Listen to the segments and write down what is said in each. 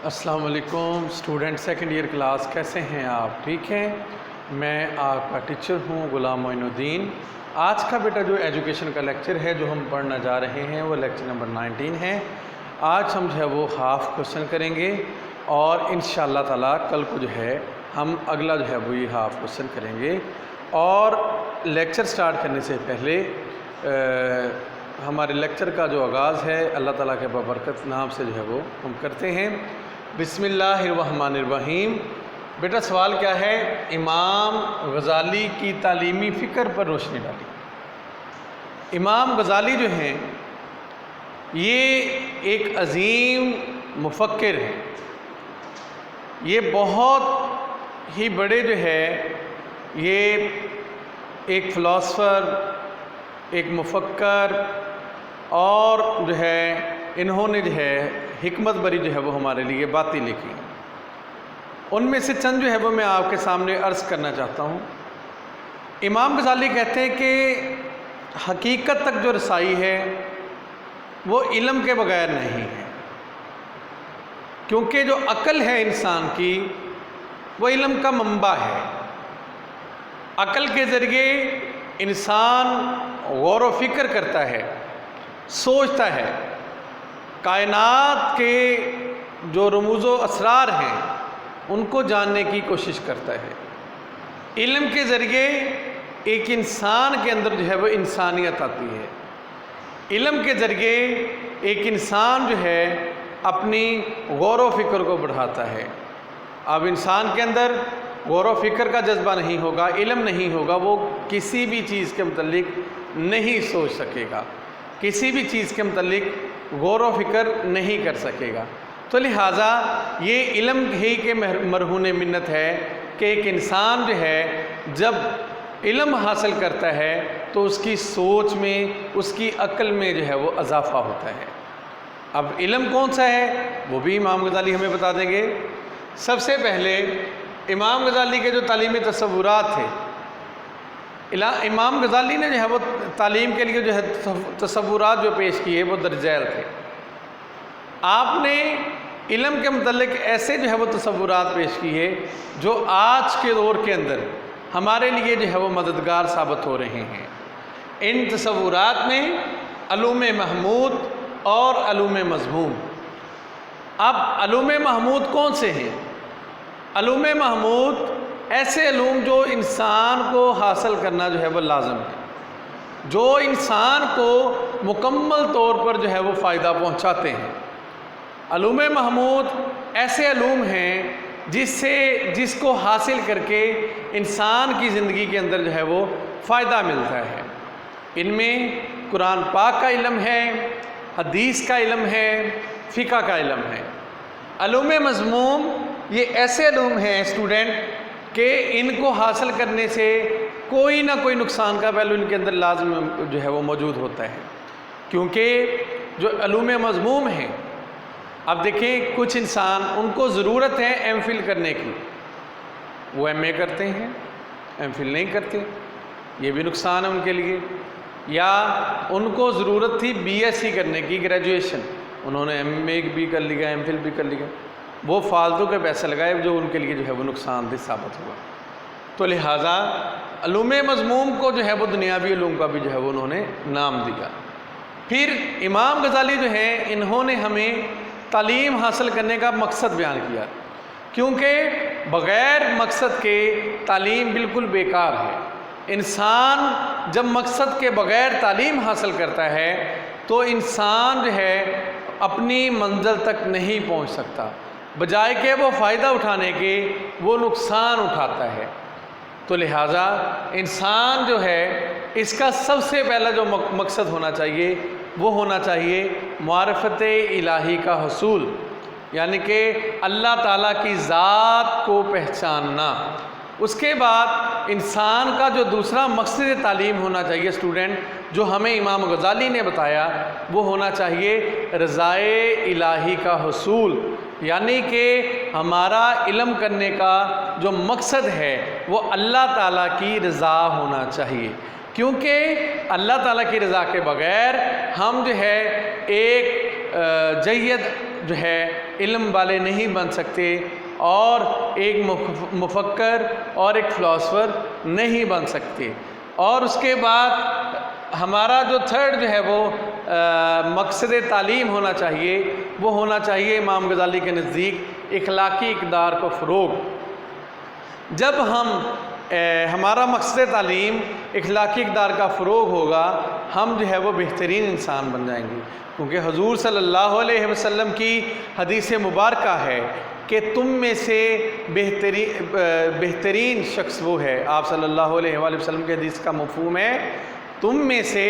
السلام علیکم student second year class, کیسے ہیں آپ؟ ٹھیک ہیں؟ میں آپ کا ٹیچر ہوں غلام معین الدین۔ آج کا بیٹا جو ایجوکیشن کا لیکچر ہے جو ہم پڑھنا جا رہے ہیں وہ لیکچر نمبر 19 ہے۔ آج ہم جو ہے وہ ہاف کوشچن کریں گے اور انشاءاللہ تعالیٰ کل کو جو ہے ہم اگلا جو ہے وہ یہ ہاف کوشچن کریں گے۔ اور لیکچر سٹارٹ کرنے سے پہلے ہمارے لیکچر کا جو آغاز ہے اللہ تعالیٰ کے بابرکت نام سے جو ہے وہ ہم کرتے ہیں۔ بسم اللہ الرحمن الرحیم۔ بیٹا سوال کیا ہے؟ امام غزالی کی تعلیمی فکر پر روشنی ڈالی۔ امام غزالی جو ہیں یہ ایک عظیم مفکر ہیں، یہ بہت ہی بڑے جو ہے یہ ایک فلاسفر، ایک مفکر، اور جو ہے انہوں نے جو ہے حکمت بری جو ہے وہ ہمارے لیے باتیں لکھی۔ ان میں سے چند جو ہے وہ میں آپ کے سامنے عرض کرنا چاہتا ہوں۔ امام غزالی کہتے ہیں کہ حقیقت تک جو رسائی ہے وہ علم کے بغیر نہیں ہے، کیونکہ جو عقل ہے انسان کی وہ علم کا منبع ہے۔ عقل کے ذریعے انسان غور و فکر کرتا ہے، سوچتا ہے، کائنات کے جو رموز و اسرار ہیں ان کو جاننے کی کوشش کرتا ہے۔ علم کے ذریعے ایک انسان کے اندر جو ہے وہ انسانیت آتی ہے۔ علم کے ذریعے ایک انسان جو ہے اپنی غور و فکر کو بڑھاتا ہے۔ اب انسان کے اندر غور و فکر کا جذبہ نہیں ہوگا، علم نہیں ہوگا، وہ کسی بھی چیز کے متعلق نہیں سوچ سکے گا، کسی بھی چیز کے متعلق غور و فکر نہیں کر سکے گا۔ تو لہٰذا یہ علم ہی کے مرہون منت ہے کہ ایک انسان جو ہے جب علم حاصل کرتا ہے تو اس کی سوچ میں، اس کی عقل میں جو ہے وہ اضافہ ہوتا ہے۔ اب علم کون سا ہے وہ بھی امام غزالی ہمیں بتا دیں گے۔ سب سے پہلے امام غزالی کے جو تعلیمی تصورات تھے، امام غزالی نے جو ہے وہ تعلیم کے لیے جو ہے تصورات جو پیش کیے وہ درج ذیل تھے۔ آپ نے علم کے متعلق ایسے جو ہے وہ تصورات پیش کیے جو آج کے دور کے اندر ہمارے لیے جو ہے وہ مددگار ثابت ہو رہے ہیں۔ ان تصورات میں علوم محمود اور علوم مذموم۔ اب علوم محمود کون سے ہیں؟ علوم محمود ایسے علوم جو انسان کو حاصل کرنا جو ہے وہ لازم ہے، جو انسان کو مکمل طور پر جو ہے وہ فائدہ پہنچاتے ہیں۔ علوم محمود ایسے علوم ہیں جس کو حاصل کر کے انسان کی زندگی کے اندر جو ہے وہ فائدہ ملتا ہے۔ ان میں قرآن پاک کا علم ہے، حدیث کا علم ہے، فقہ کا علم ہے۔ علوم مذموم یہ ایسے علوم ہیں اسٹوڈنٹ کہ ان کو حاصل کرنے سے کوئی نہ کوئی نقصان کا پہلو ان کے اندر لازم جو ہے وہ موجود ہوتا ہے، کیونکہ جو علوم مذموم ہیں، اب دیکھیں کچھ انسان ان کو ضرورت ہے ایم فل کرنے کی، وہ ایم اے کرتے ہیں، ایم فل نہیں کرتے، یہ بھی نقصان ہے ان کے لیے۔ یا ان کو ضرورت تھی بی ایس سی کرنے کی، گریجویشن، انہوں نے ایم اے بھی کر لیا، ایم فل بھی کر لیا، وہ فالتو کے پیسے لگائے جو ان کے لیے جو ہے وہ نقصان دہ ثابت ہوا۔ تو لہٰذا علوم مذموم کو جو ہے وہ دنیاوی علوم کا بھی جو ہے وہ انہوں نے نام دیا۔ پھر امام غزالی جو ہیں انہوں نے ہمیں تعلیم حاصل کرنے کا مقصد بیان کیا، کیونکہ بغیر مقصد کے تعلیم بالکل بیکار ہے۔ انسان جب مقصد کے بغیر تعلیم حاصل کرتا ہے تو انسان جو ہے اپنی منزل تک نہیں پہنچ سکتا، بجائے کہ وہ فائدہ اٹھانے کے وہ نقصان اٹھاتا ہے۔ تو لہٰذا انسان جو ہے اس کا سب سے پہلا جو مقصد ہونا چاہیے وہ ہونا چاہیے معرفت الہی کا حصول، یعنی کہ اللہ تعالیٰ کی ذات کو پہچاننا۔ اس کے بعد انسان کا جو دوسرا مقصد تعلیم ہونا چاہیے اسٹوڈنٹ، جو ہمیں امام غزالی نے بتایا، وہ ہونا چاہیے رضائے الہی کا حصول، یعنی کہ ہمارا علم کرنے کا جو مقصد ہے وہ اللہ تعالیٰ کی رضا ہونا چاہیے، کیونکہ اللہ تعالیٰ کی رضا کے بغیر ہم جو ہے ایک جید جو ہے علم والے نہیں بن سکتے اور ایک مفکر اور ایک فلاسفر نہیں بن سکتے۔ اور اس کے بعد ہمارا جو تھرڈ جو ہے وہ مقصد تعلیم ہونا چاہیے، وہ ہونا چاہیے امام غزالی کے نزدیک اخلاقی اقدار کو فروغ۔ جب ہمارا مقصد تعلیم اخلاقی اقدار کا فروغ ہوگا، ہم جو ہے وہ بہترین انسان بن جائیں گے، کیونکہ حضور صلی اللہ علیہ وسلم کی حدیث مبارکہ ہے کہ تم میں سے بہترین شخص وہ ہے۔ آپ صلی اللہ علیہ وآلہ وسلم کی حدیث کا مفہوم ہے تم میں سے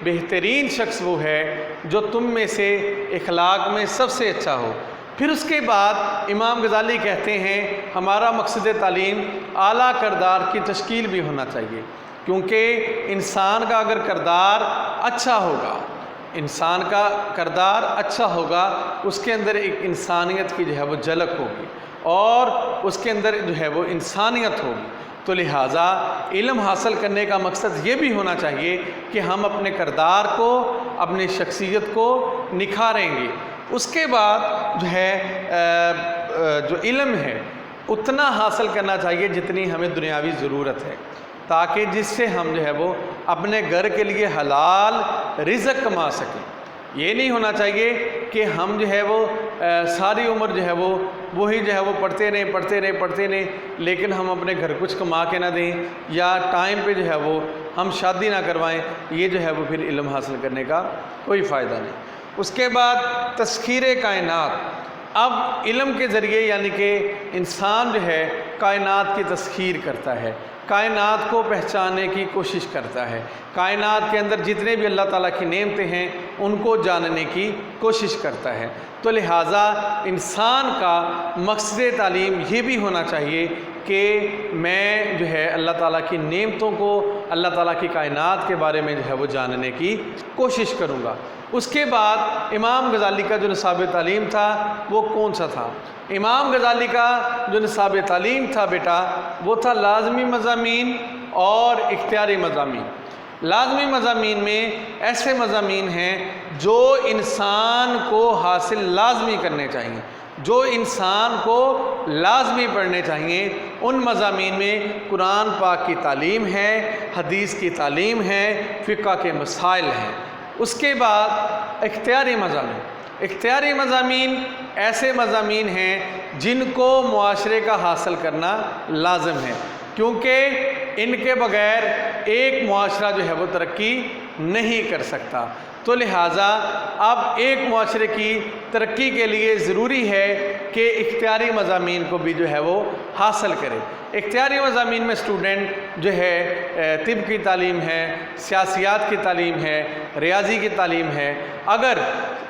بہترین شخص وہ ہے جو تم میں سے اخلاق میں سب سے اچھا ہو۔ پھر اس کے بعد امام غزالی کہتے ہیں ہمارا مقصد تعلیم اعلیٰ کردار کی تشکیل بھی ہونا چاہیے، کیونکہ انسان کا اگر کردار اچھا ہوگا، انسان کا کردار اچھا ہوگا، اس کے اندر ایک انسانیت کی جو ہے وہ جھلک ہوگی اور اس کے اندر جو ہے وہ انسانیت ہوگی۔ تو لہٰذا علم حاصل کرنے کا مقصد یہ بھی ہونا چاہیے کہ ہم اپنے کردار کو، اپنی شخصیت کو نکھاریں گے۔ اس کے بعد جو ہے جو علم ہے اتنا حاصل کرنا چاہیے جتنی ہمیں دنیاوی ضرورت ہے، تاکہ جس سے ہم جو ہے وہ اپنے گھر کے لیے حلال رزق کما سکیں۔ یہ نہیں ہونا چاہیے کہ ہم جو ہے وہ ساری عمر جو ہے وہی جو ہے وہ پڑھتے رہیں لیکن ہم اپنے گھر کچھ کما کے نہ دیں، یا ٹائم پہ جو ہے وہ ہم شادی نہ کروائیں۔ یہ جو ہے وہ پھر علم حاصل کرنے کا کوئی فائدہ نہیں۔ اس کے بعد تسخیر کائنات۔ اب علم کے ذریعے یعنی کہ انسان جو ہے کائنات کی تسخیر کرتا ہے، کائنات کو پہچاننے کی کوشش کرتا ہے، کائنات کے اندر جتنے بھی اللہ تعالیٰ کی نعمتیں ہیں ان کو جاننے کی کوشش کرتا ہے۔ تو لہٰذا انسان کا مقصد تعلیم یہ بھی ہونا چاہیے کہ میں جو ہے اللہ تعالیٰ کی نعمتوں کو، اللہ تعالیٰ کی کائنات کے بارے میں جو ہے وہ جاننے کی کوشش کروں گا۔ اس کے بعد امام غزالی کا جو نصاب تعلیم تھا وہ کون سا تھا؟ امام غزالی کا جو نصاب تعلیم تھا بیٹا وہ تھا لازمی مضامین اور اختیاری مضامین۔ لازمی مضامین میں ایسے مضامین ہیں جو انسان کو حاصل لازمی کرنے چاہیے، جو انسان کو لازمی پڑھنے چاہیے۔ ان مضامین میں قرآن پاک کی تعلیم ہے، حدیث کی تعلیم ہے، فقہ کے مسائل ہیں۔ اس کے بعد اختیاری مضامین۔ اختیاری مضامین ایسے مضامین ہیں جن کو معاشرے کا حاصل کرنا لازم ہے، کیونکہ ان کے بغیر ایک معاشرہ جو ہے وہ ترقی نہیں کر سکتا۔ تو لہٰذا اب ایک معاشرے کی ترقی کے لیے ضروری ہے کہ اختیاری مضامین کو بھی جو ہے وہ حاصل کرے۔ اختیاری مضامین میں اسٹوڈنٹ جو ہے طب کی تعلیم ہے، سیاسیات کی تعلیم ہے، ریاضی کی تعلیم ہے۔ اگر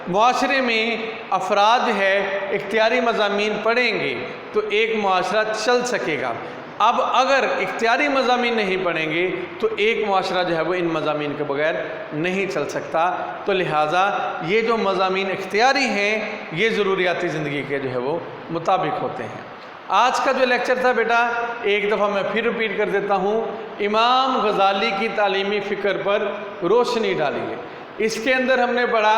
معاشرے میں افراد جو ہے اختیاری مضامین پڑھیں گے تو ایک معاشرہ چل سکے گا۔ اب اگر اختیاری مضامین نہیں پڑھیں گے تو ایک معاشرہ جو ہے وہ ان مضامین کے بغیر نہیں چل سکتا۔ تو لہٰذا یہ جو مضامین اختیاری ہیں یہ ضروریاتی زندگی کے جو ہے وہ مطابق ہوتے ہیں۔ آج کا جو لیکچر تھا بیٹا ایک دفعہ میں پھر ریپیٹ کر دیتا ہوں، امام غزالی کی تعلیمی فکر پر روشنی ڈالی ہے۔ اس کے اندر ہم نے پڑھا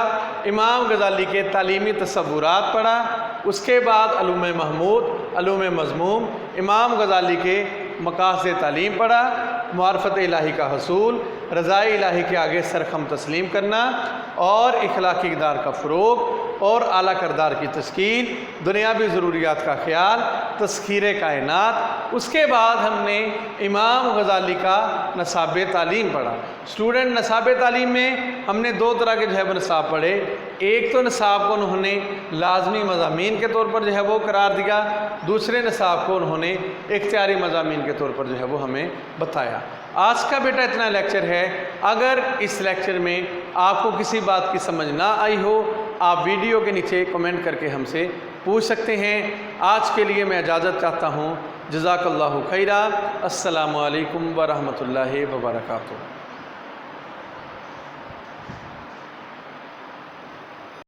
امام غزالی کے تعلیمی تصورات پڑھا، اس کے بعد علوم محمود، علوم مضموم، امام غزالی کے مقاصد تعلیم پڑھا، معرفت الہی کا حصول، رضائے الہی کے آگے سرخم تسلیم کرنا اور اخلاقی اقدار کا فروغ اور اعلیٰ کردار کی تشکیل، دنیاوی ضروریات کا خیال، تسخیر کائنات۔ اس کے بعد ہم نے امام غزالی کا نصاب تعلیم پڑھا۔ اسٹوڈنٹ نصاب تعلیم میں ہم نے دو طرح کے جو ہے وہ نصاب پڑھے۔ ایک تو نصاب کو انہوں نے لازمی مضامین کے طور پر جو ہے وہ قرار دیا، دوسرے نصاب کو انہوں نے اختیاری مضامین کے طور پر جو ہے وہ ہمیں بتایا۔ آج کا بیٹا اتنا لیکچر ہے۔ اگر اس لیکچر میں آپ کو کسی بات کی سمجھ نہ آئی ہو آپ ویڈیو کے نیچے کمنٹ کر کے ہم سے پوچھ سکتے ہیں۔ آج کے لیے میں اجازت چاہتا ہوں۔ جزاک اللہ خیرہ۔ السلام علیکم ورحمۃ اللہ وبرکاتہ۔